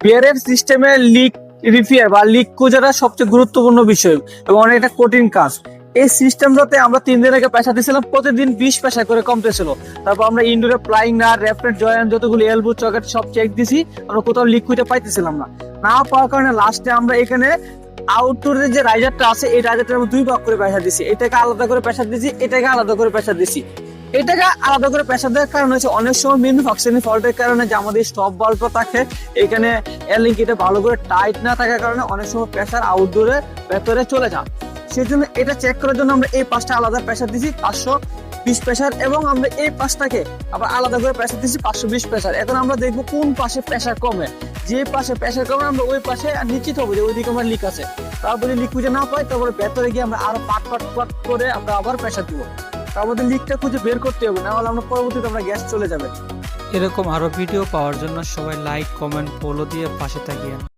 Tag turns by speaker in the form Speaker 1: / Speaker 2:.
Speaker 1: বিয়ারের সিস্টেমে leak repair বা leak খোঁজাটা সবচেয়ে গুরুত্বপূর্ণ বিষয় এবং অনেকটা কঠিন কাজ। এই সিস্টেমটাতে আমরা 3 দিন আগে পেশা দিয়েছিলাম, প্রতিদিন 20 পেশা করে কমতেছিল। তারপর আমরা ইনডোরে প্লাইং নাট, রেফারেন্ট জয়েন্ট, যতগুলো এলবো চকেট সব চেক দিছি, আমরা কোথাও লিক খুঁজে পাইতেছিলাম না। না পাওয়ার কারণে লাস্টে আমরা এখানে আউটডোরের যে রাইজারটা আছে, এই রাইজারটা আমরা 2 ভাগ করে পেশা দিছি। এটাকে আলাদা করে পেশা দিছি, এটাকে আলাদা করে পেশা দিছি। এটাকে আলাদা করে পেশা দেওয়ার কারণ হচ্ছে অনেক সময় ম্যানুফ্যাকচারিং ফল্টের কারণে যে আমাদের স্টপ বাল্ব থাকে এখানে এয়ারলিংক এটা ভালো করে টাইট না থাকার কারণে অনেক সময় প্রেসার আউটডোরে ভেতরে চলে যায়। সেই জন্য এটা চেক করার জন্য আমরা এই পাশটা আলাদা প্রেসার দিছি 520 প্রেসার, এবং আমরা এই পাশটাকে আবার আলাদা করে প্রেসার দিছি 520 প্রেসার। এখন আমরা দেখবো কোন পাশে প্রেসার কমে। যে পাশে প্রেসার কমে আমরা ওই পাশে নিশ্চিত হবো যে ওইদিকে আমার লিক আছে। তারপরে লিক খুঁজে না পাই, তারপরে ভেতরে গিয়ে আমরা আরো পাট পাট পাট করে আমরা আবার প্রেসার দিব। আমাদের লিকটা খুঁজে বের করতে হবে, না হলে আমরা পরবর্তীতে আমরা গ্যাস চলে যাবে।
Speaker 2: এরকম আরো ভিডিও পাওয়ার জন্য সবাই লাইক, কমেন্ট, ফলো দিয়ে পাশে থাকিয়েন।